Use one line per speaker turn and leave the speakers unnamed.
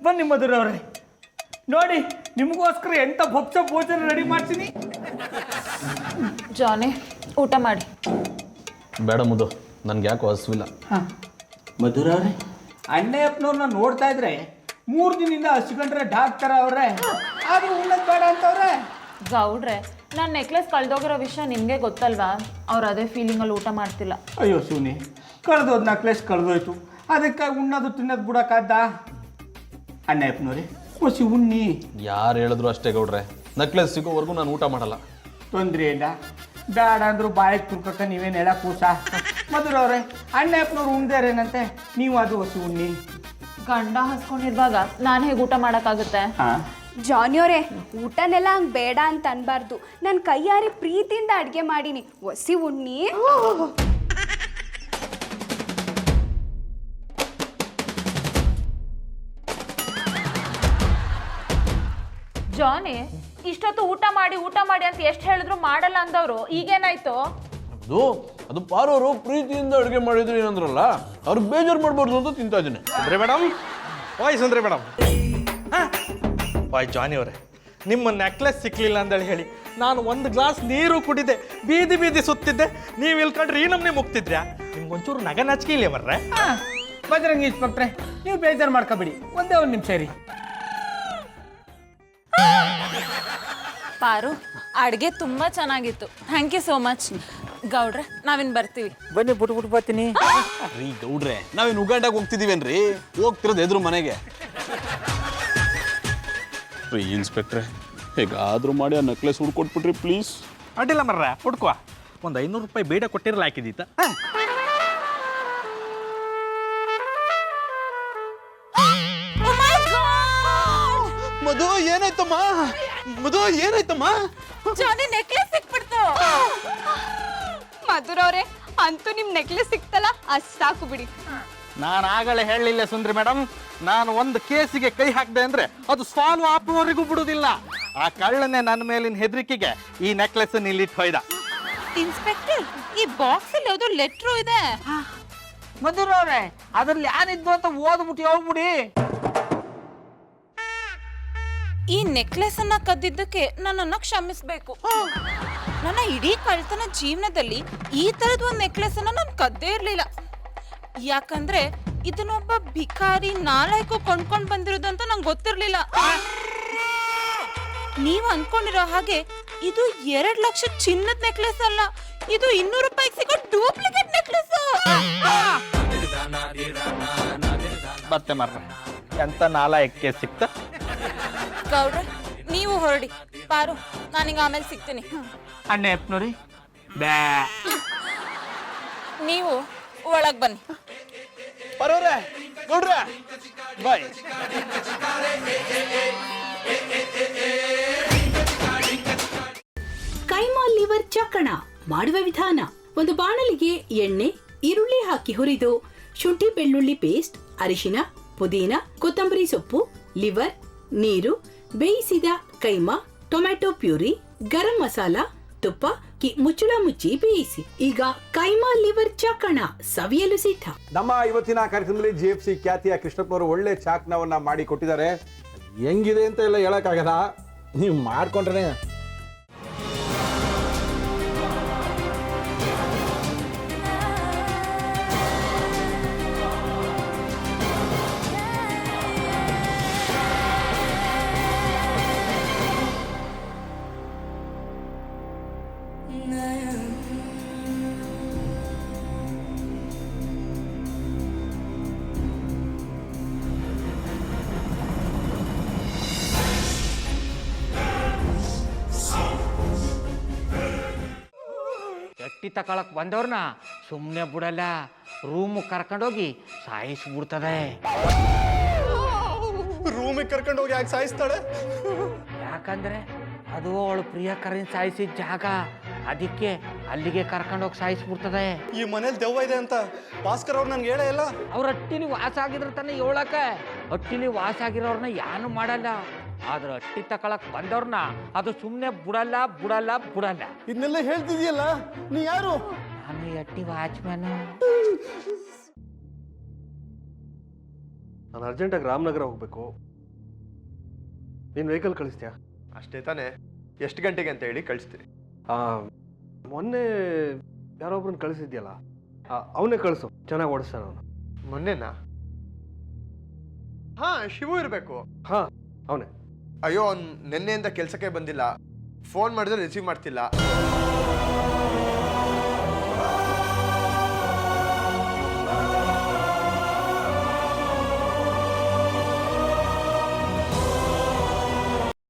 ಬನ್ನಿ ಮಧುರವ್ರೆ, ನೋಡಿ ನಿಮಗೋಸ್ಕರ ಎಂತ ಭಕ್ಷ್ಯ ಭೋಜನ ರೆಡಿ ಮಾಡ್ತೀನಿ.
ಜಾನಿ ಊಟ ಮಾಡಿ.
ಬೇಡ ಮುದ್ದು, ನನ್ಗೆ ಯಾಕೋ ಹಸುವಿಲ್ಲ.
ಮಧುರವ್ರೆ, ಅಣ್ಣಯ್ಯಪ್ಪನವ್ರನ್ನ ನೋಡ್ತಾ ಇದ್ರೆ 3 ದಿನದಿಂದ ಹಸ್ಕೊಂಡ್ರೆ ಡಾಕ್ಟರ್ ಅವ್ರೆ, ಆದ್ರೂ ಉಣ್ಣದ್ ಬೇಡ ಅಂತವ್ರೆ.
ಗೌಡ್ರೆ, ನನ್ನ ನೆಕ್ಲೆಸ್ ಕಳ್ದೋಗಿರೋ ವಿಷಯ ನಿಮಗೆ ಗೊತ್ತಲ್ವಾ? ಅವ್ರು ಅದೇ ಫೀಲಿಂಗಲ್ಲಿ ಊಟ ಮಾಡ್ತಿಲ್ಲ.
ಅಯ್ಯೋ ಶಿವನಿ, ಕಳೆದೋದು ನಕ್ಲೆಸ್ ಕಳೆದೋಯ್ತು, ಅದಕ್ಕಾಗಿ ಉಣ್ಣೋದು ತಿನ್ನೋದು ಬಿಡೋಕ್ಕಾದ್ದ? ಅಣ್ಣಯ್ಯಪ್ಪನವ್ರೆ ಖುಷಿ ಉಣ್ಣಿ.
ಯಾರು ಹೇಳಿದ್ರು ಅಷ್ಟೇ ಗೌಡ್ರೆ, ನಕ್ಲೆಸ್ ಸಿಗೋವರೆಗೂ ನಾನು ಊಟ ಮಾಡಲ್ಲ.
ತೊಂದರೆ ಇಲ್ಲ, ಬೇಡ ಅಂದ್ರು ಬಾಯಿಗೆ ತುರ್ಕಕ್ಕ ನೀವೇನು ಹೇಳ ಕೂಸ. ಮಧುರವ್ರೆ, ಅಣ್ಣಯ್ಯಪ್ಪನವ್ರು ಉಣ್ದೇರೇನಂತೆ, ನೀವು ಅದು ಹಸಿ ಉಣ್ಣಿ.
ಗಂಡ ಹಸ್ಕೊಂಡಿರುವಾಗ ನಾನು ಹೇಗೆ ಊಟ ಮಾಡೋಕ್ಕಾಗುತ್ತೆ?
ಜಾನಿಯವರೇ, ಊಟನೆಲ್ಲ ಹಂಗೆ ಬೇಡ ಅಂತ ಅನ್ಬಾರ್ದು. ನನ್ನ ಕೈಯಾರೆ ಪ್ರೀತಿಯಿಂದ ಅಡುಗೆ ಮಾಡೀನಿ, ಒಸಿ ಉಣ್ಣಿ.
ಜಾನಿ, ಇಷ್ಟೊತ್ತು ಊಟ ಮಾಡಿ ಅಂತ ಎಷ್ಟು ಹೇಳಿದ್ರು ಮಾಡಲ್ಲ ಅಂದವರು ಈಗೇನಾಯ್ತು?
ಅದು ಪಾರೋರು ಪ್ರೀತಿಯಿಂದ ಅಡುಗೆ ಮಾಡಿದ್ರು ಏನಂದ್ರಲ್ಲ, ಅವ್ರಿಗೆ ಬೇಜಾರು ಮಾಡ್ಬಾರ್ದು ಅಂತ ತಿಂತಾ ಇದ್ದೀನಿ.
ಸುಂದ್ರಿ ಮೇಡಮ್, ಓಯ್ ಸುಂದ್ರಿ ಮೇಡಮ್, ಓಯ್ ಜಾನಿ ಅವರೇ, ನಿಮ್ಮ ನೆಕ್ಲೆಸ್ ಸಿಕ್ಲಿಲ್ಲ ಅಂತೇಳಿ ಹೇಳಿ ನಾನು 1 ಗ್ಲಾಸ್ ನೀರು ಕುಡಿದೆ, ಬೀದಿ ಸುತ್ತಿದ್ದೆ. ನೀವು ಇಲ್ಕೊಂಡ್ರೆ ಈ ನಮ್ನೆ ಮುಗ್ತಿದ್ರ್ಯಾ? ನಿಮ್ಗೊಂಚೂರು ನಗ ನಾಚಿಕೆ ಇಲ್ಲ ಬರ್ರೆ.
ಬಜರಂಗಿ ಇನ್ಸ್ಪೆಕ್ಟ್ರೆ, ನೀವು ಬೇಜಾರು ಮಾಡ್ಕೋಬೇಡಿ, ಒಂದೇ 1 ನಿಮಿಷ ರೀ.
ಪಾರು, ಅಡುಗೆ ತುಂಬಾ ಚೆನ್ನಾಗಿತ್ತು. Thank you so much. ಗೌಡ್ರೆ, ನಾವಿನ್ ಬರ್ತೀವಿ.
ಬನ್ನಿ, ಬಿಟ್ಟು ಬರ್ತೀನಿ.
ರೀ ಗೌಡ್ರೆ, ನಾವೇನು ಉಗಾಂಡಾಗ ಹೋಗ್ತಿದೀವೇನ್ರಿ? ಹೋಗ್ತಿರೋದು ಎದುರು ಮನೆಗೆ. ರೀ ಇನ್ಸ್ಪೆಕ್ಟ್ರೆ, ಹೇಗಾದ್ರೂ ಮಾಡಿ ಆ ನೆಕ್ಲೆಸ್ ಹುಡ್ಕೊಟ್ಬಿಟ್ರಿ ಪ್ಲೀಸ್.
ಅಡ್ಡಿಲ್ಲ ಮರ್ರ, ಹುಡ್ಕುವ. ಒಂದು 500 ರೂಪಾಯಿ ಬೇಡ ಕೊಟ್ಟಿರಲ್ಲ ಹಾಕಿದ್ದೀತ.
ಮಧು ಏನಾಯ್ತಮ್ಮ? ಮಧು ಏನಾಯ್ತಮ್ಮ?
ಜಾನಿ, ನೆಕ್ಲೆಸ್ ಸಿಕ್ಬಿಡ್ತು.
ಮಧುರವ್ರೆ, ಅಂತೂ ನಿಮ್ಮ ನೆಕ್ಲೆಸ್ ಸಿಕ್ತಲ್ಲ, ಅಷ್ಟು ಸಾಕು ಬಿಡಿ.
ನಾನು ಆಗಲೇ ಹೇಳಲಿಲ್ಲ ಸುಂದ್ರಿ ಮೇಡಮ್, ನಾನು ಒಂದು ಕೇಸಿಗೆ ಕೈ ಹಾಕಿದೆ ಅಂದ್ರೆ ಅದು ಸಾಲ್ವ್ ಆಪುವವರೆಗೂ ಬಿಡುವುದಿಲ್ಲ. ಆ ಕಳ್ಳನೆ ನನ್ನ ಮೇಲಿನ ಹೆದರಿಕೆಗೆ ಈ ನೆಕ್ಲೆಸ್ ಇಲ್ಲಿಟ್ಟು ಹೋಯ್ದ.
ಇನ್ಸ್ಪೆಕ್ಟರ್, ಈ ಬಾಕ್ಸ್ ಅಲ್ಲಿ ಯಾವ್ದೋ ಲೆಟ್ರು ಇದೆ.
ಮಧುರವ್ರೆ, ಅದ್ರಲ್ಲಿ ಏನಿದ್ದು ಅಂತ ಓದ್ಬಿಟ್ಟು ಹೋಗ್ಬಿಡಿ.
ಈ ನೆಕ್ಲೆಸ್ ಅನ್ನ ಕದ್ದಿದ್ದಕ್ಕೆ ನನ್ನನ್ನ ಕ್ಷಮಿಸ್ಬೇಕು. ನನ್ನ ಇಡೀ ಕಳ್ತನ ಜೀವನದಲ್ಲಿ ಈ ತರದ ಒಂದು ನೆಕ್ಲೆಸ್ ಅನ್ನ ನಾನು ಕದ್ದೇ ಇರ್ಲಿಲ್ಲ. ಯಾಕಂದ್ರೆ ಇದನ್ನೊಬ್ಬ ಭಿಕಾರಿ ನಾಲಾಯ್ಕು ಕೊಂಡ್ಕೊಂಡ್ ಬಂದಿರೋದು ಅಂತ ನಂಗೆ ಗೊತ್ತಿರ್ಲಿಲ್ಲ. ನೀವು ಅನ್ಕೊಂಡಿರೋ ಹಾಗೆ ಇದು 2 ಲಕ್ಷ ಚಿನ್ನದ ನೆಕ್ಲೆಸ್ ಅಲ್ಲ, ಇದು 200 ರೂಪಾಯಿಗೆ ಸಿಗೋ ಡೂಪ್ಲಿಕೇಟ್ ನೆಕ್ಲೆಸ್.
ಮತ್ತೆ ಮರ್ರ, ಎಂತ ನಾಲಾಯಕ್ಕೆ ಸಿಕ್ತ.
ಗೌಡ್ರೆ, ನೀವು ಹೊರಡಿ. ಪಾರು, ನಾನೀಗ ಆಮೇಲೆ ಸಿಗ್ತೀನಿ.
ಅಣ್ಣಯ್ಯಪ್ಪನವ್ರಿ, ಬ್ಯಾ,
ನೀವು ಒಳಗ್ ಬನ್ನಿ.
ಬರೋರೆ ಗೌಡ್ರೆ, ಬಾಯ್.
ಕೈಮಾ ಲಿವರ್ ಚಕ್ಕಣ ಮಾಡುವ ವಿಧಾನ: ಒಂದು ಬಾಣಲಿಗೆ ಎಣ್ಣೆ, ಈರುಳ್ಳಿ ಹಾಕಿ ಹುರಿದು ಶುಂಠಿ ಬೆಳ್ಳುಳ್ಳಿ ಪೇಸ್ಟ್, ಅರಿಶಿನ, ಪುದೀನ, ಕೊತ್ತಂಬರಿ ಸೊಪ್ಪು, ಲಿವರ್, ನೀರು, ಬೇಯಿಸಿದ ಕೈಮಾ, ಟೊಮ್ಯಾಟೊ ಪ್ಯೂರಿ, ಗರಂ ಮಸಾಲ, ತುಪ್ಪ ಮುಚ್ಚಳ ಮುಚ್ಚಿ ಬೇಯಿಸಿ. ಈಗ ಕೈಮಾ ಲಿವರ್ ಚಾಕಣ ಸವಿಯಲು ಸಿದ್ಧ.
ನಮ್ಮ ಇವತ್ತಿನ ಕಾರ್ಯಕ್ರಮದಲ್ಲಿ GFC ಖ್ಯಾತಿಯ ಕೃಷ್ಣಪ್ಪನವರು ಒಳ್ಳೆ ಚಾಕ್ನವನ್ನ ಮಾಡಿ ಕೊಟ್ಟಿದ್ದಾರೆ. ಹೆಂಗಿದೆ ಅಂತ ಎಲ್ಲ ಹೇಳಕ್ಕಾಗಲ್ಲ, ನೀವು ಮಾಡ್ಕೊಂಡ್ರೆ.
ಎಟ್ಟಿ ತಕೊಳಕ್ ಬಂದವ್ರನ್ನ ಸುಮ್ಮನೆ ಬಿಡಲ್ಲ, ರೂಮ್ ಕರ್ಕೊಂಡೋಗಿ ಸಾಯಿಸ್ಬಿಡ್ತದೆ.
ರೂಮಿಗೆ ಕರ್ಕೊಂಡು ಹೋಗಿ ಯಾಕೆ ಸಾಯಿಸ್ತಾಳೆ?
ಯಾಕಂದ್ರೆ ಅದು ಅವಳು ಪ್ರಿಯಕರನ್ ಸಾಯಿಸಿದ ಜಾಗ, ಅದಕ್ಕೆ ಅಲ್ಲಿಗೆ ಕರ್ಕೊಂಡೋಗಿ ಸಾಯಿಸ್ಬಿಡ್ತದೆ.
ಈ ಮನೇಲಿ ದೆವ್ವ ಇದೆ ಅಂತ ಭಾಸ್ಕರ್ ಅವ್ರು ನನ್ಗೆ ಹೇಳೇ ಇಲ್ಲ.
ಅವ್ರ ಹಟ್ಟಿಲಿ ವಾಸ ಆಗಿದ್ರ ತಾನೆ ಹೇಳಕ. ಹಟ್ಟಿಲಿ ವಾಸ ಆಗಿರೋರ್ನ ಯಾನು ಮಾಡಲ್ಲ, ಆದ್ರೆ ಹಟ್ಟಿ ತಕೊಳಕ್ ಬಂದವ್ರನ್ನ ಅದು ಸುಮ್ಮನೆ ಬಿಡಲ್ಲ ಬಿಡಲ್ಲ ಬಿಡಲ್ಲ.
ಇದನ್ನೆಲ್ಲ ಹೇಳ್ತಿದ್ಯಲ್ಲ, ನೀ ಯಾರು?
ನಾನು ಹಟ್ಟಿ ವಾಚ್ಮ್ಯಾನ್.
ನಾನು ಅರ್ಜೆಂಟಾಗಿ ರಾಮನಗರ ಹೋಗ್ಬೇಕು. ನೀನು ವೆಹಿಕಲ್ ಕಳಿಸ್ತೀಯಾ?
ಅಷ್ಟೇ ತಾನೇ, ಎಷ್ಟು ಗಂಟೆಗೆ ಅಂತ ಹೇಳಿ ಕಳಿಸ್ತೀನಿ.
ಮೊನ್ನೆ ಯಾರೊಬ್ರನ್ನ ಕಳಿಸಿದ್ಯಲ್ಲ, ಅವನೇ ಕಳಿಸು, ಚೆನ್ನಾಗಿ ಓಡಿಸ್ತಾನ ಅವನು.
ಮೊನ್ನೆನಾ? ಹಾ, ಶಿವು ಇರಬೇಕು.
ಹಾಂ, ಅವನೇ.
ಅಯ್ಯೋ, ಅವ್ನು ನಿನ್ನೆಯಿಂದ ಕೆಲಸಕ್ಕೆ ಬಂದಿಲ್ಲ. ಫೋನ್ ಮಾಡಿದ್ರೆ ರಿಸೀವ್ ಮಾಡ್ತಿಲ್ಲ.